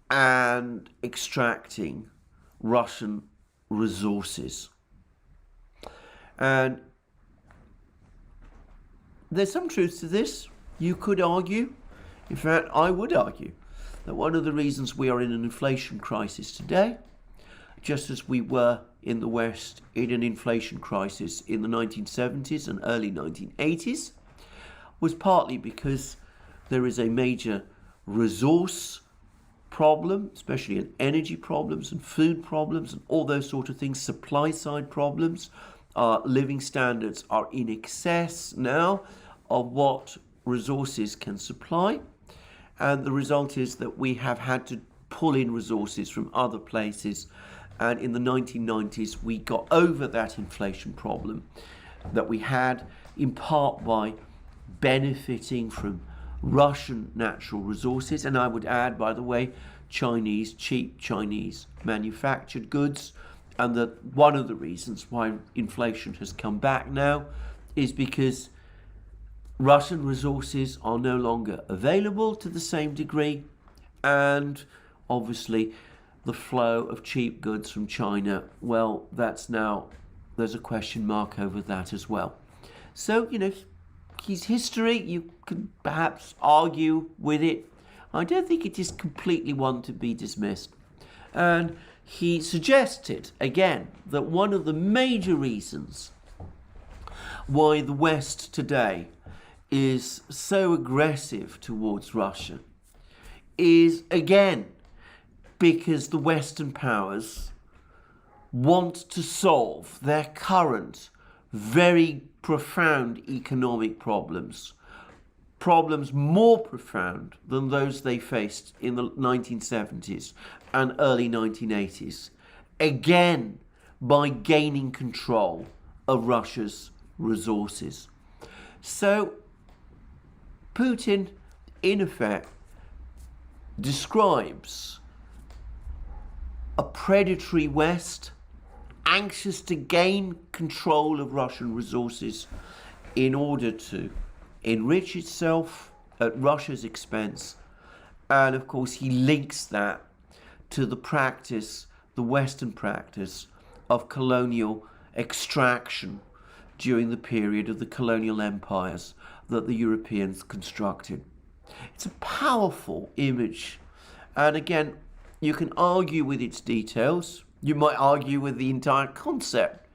and extracting Russian resources. And there's some truth to this. You could argue, in fact, I would argue, that one of the reasons we are in an inflation crisis today, just as we were in the West in an inflation crisis in the 1970s and early 1980s, was partly because there is a major resource problem, especially in energy problems and food problems and all those sort of things, supply side problems. Living standards are in excess now of what resources can supply, and the result is that we have had to pull in resources from other places, and in the 1990s we got over that inflation problem that we had, in part by benefiting from Russian natural resources, and I would add, by the way, cheap Chinese manufactured goods, and that one of the reasons why inflation has come back now is because Russian resources are no longer available to the same degree, and obviously the flow of cheap goods from China, well, that's now, there's a question mark over that as well. So, his history, you could perhaps argue with it. I don't think it is completely one to be dismissed. And he suggested, again, that one of the major reasons why the West today is so aggressive towards Russia is, again, because the Western powers want to solve their current very profound economic problems more profound than those they faced in the 1970s and early 1980s, again by gaining control of Russia's resources. So Putin, in effect, describes a predatory West anxious to gain control of Russian resources in order to enrich itself at Russia's expense. And of course, he links that to the practice, the Western practice of colonial extraction during the period of the colonial empires that the Europeans constructed. It's a powerful image. And again, you can argue with its details. You might argue with the entire concept.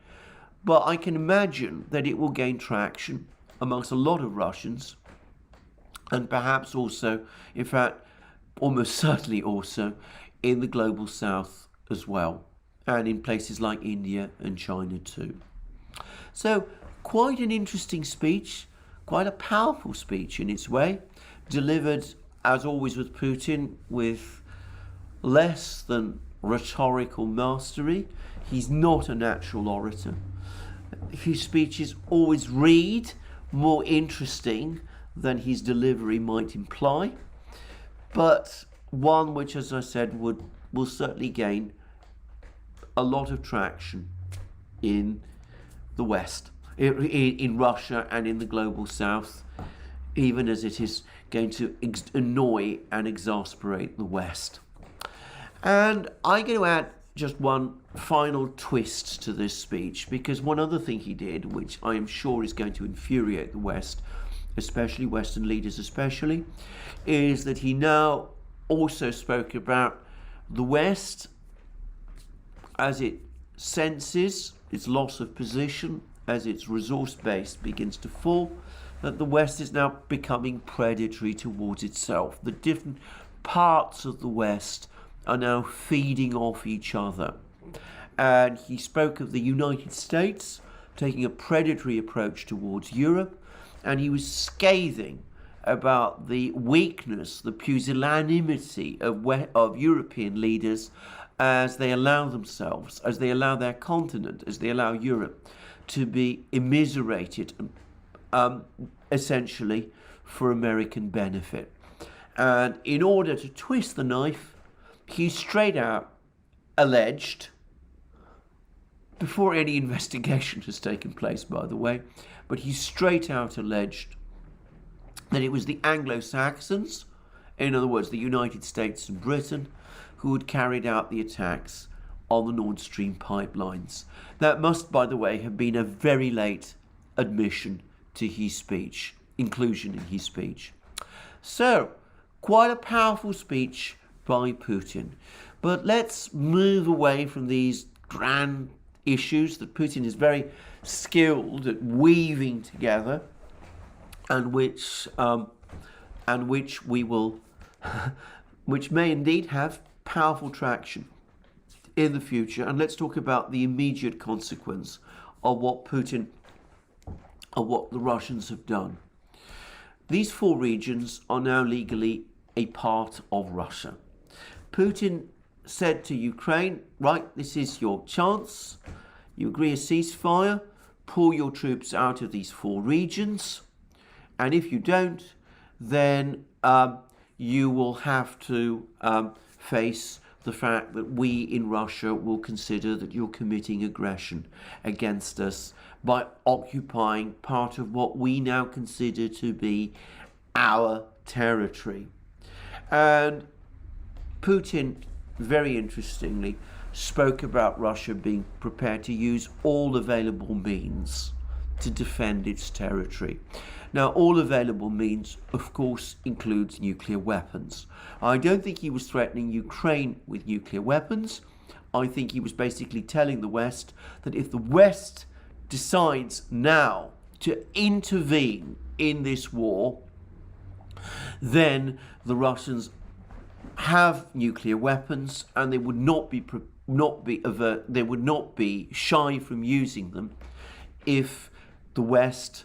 But I can imagine that it will gain traction amongst a lot of Russians, and perhaps also, in fact, almost certainly also, in the global south as well, and in places like India and China too. So quite an interesting speech, quite a powerful speech in its way, delivered, as always with Putin, with less than rhetorical mastery. He's not a natural orator. His speeches always read more interesting than his delivery might imply, but one which, as I said, will certainly gain a lot of traction in the West, in Russia and in the global south, even as it is going to annoy and exasperate the West. And I'm going to add just one final twist to this speech, because one other thing he did, which I am sure is going to infuriate the West, especially Western leaders especially, is that he now also spoke about the West as it senses its loss of position, as its resource base begins to fall, that the West is now becoming predatory towards itself. The different parts of the West are now feeding off each other. And he spoke of the United States taking a predatory approach towards Europe, and he was scathing about the weakness, the pusillanimity of European leaders as they allow themselves, as they allow their continent, as they allow Europe to be immiserated, essentially for American benefit. And in order to twist the knife, he straight out alleged, before any investigation has taken place, by the way, but he straight out alleged that it was the Anglo-Saxons in other words, the United States and Britain, who had carried out the attacks on the Nord Stream pipelines. That must, by the way, have been a very late admission to his speech, inclusion in his speech. So, quite a powerful speech by Putin. But let's move away from these grand issues that Putin is very skilled at weaving together, and which we will, which may indeed have powerful traction in the future. And let's talk about the immediate consequence of what Putin, of what the Russians have done. These 4 regions are now legally a part of Russia. Putin said to Ukraine, right, this is your chance. You agree a ceasefire, pull your troops out of these 4 regions. And if you don't, then you will have to face the fact that we in Russia will consider that you're committing aggression against us by occupying part of what we now consider to be our territory. And Putin, very interestingly, spoke about Russia being prepared to use all available means to defend its territory. Now, all available means, of course, includes nuclear weapons. I don't think he was threatening Ukraine with nuclear weapons. I think he was basically telling the West that if the West decides now to intervene in this war, then the Russians have nuclear weapons, and they would not be shy from using them if the West,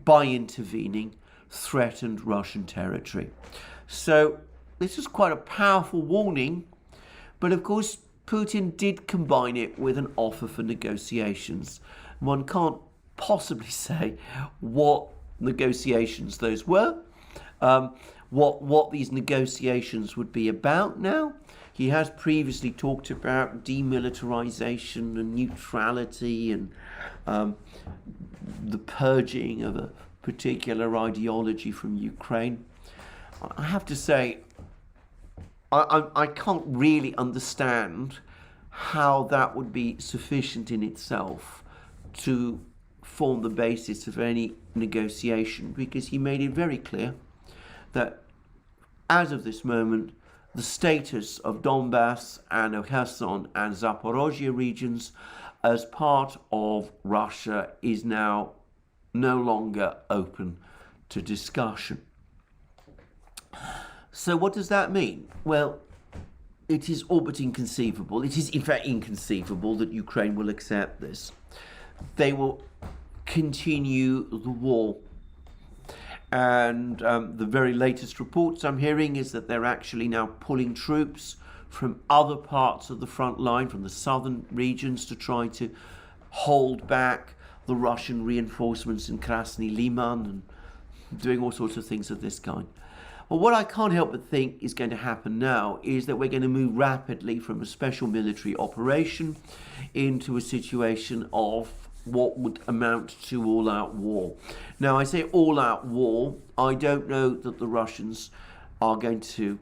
by intervening, threatened Russian territory. So this is quite a powerful warning, but of course Putin did combine it with an offer for negotiations. One can't possibly say what negotiations those were, what these negotiations would be about now. He has previously talked about demilitarization and neutrality and the purging of a particular ideology from Ukraine. I have to say, I can't really understand how that would be sufficient in itself to form the basis of any negotiation, because he made it very clear that as of this moment, the status of Donbass and of Kherson and Zaporozhye regions as part of Russia is now no longer open to discussion. So what does that mean? Well, it is all but inconceivable. It is in fact inconceivable that Ukraine will accept this. They will continue the war. And the very latest reports I'm hearing is that they're actually now pulling troops from other parts of the front line, from the southern regions, to try to hold back the Russian reinforcements in Krasny Liman, and doing all sorts of things of this kind. Well, what I can't help but think is going to happen now is that we're going to move rapidly from a special military operation into a situation of what would amount to all-out war. Now, I say all-out war. I don't know that the Russians are going to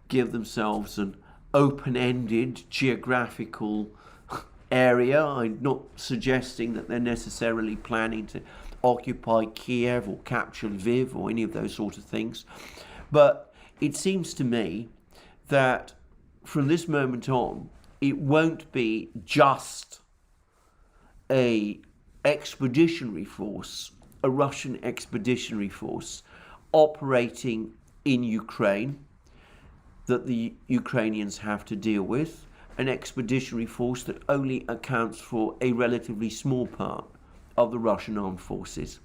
give themselves an open-ended geographical area. I'm not suggesting that they're necessarily planning to occupy Kiev or capture Lviv or any of those sort of things. But it seems to me that from this moment on, it won't be just a expeditionary force, a Russian expeditionary force operating in Ukraine that the Ukrainians have to deal with, an expeditionary force that only accounts for a relatively small part of the Russian armed forces.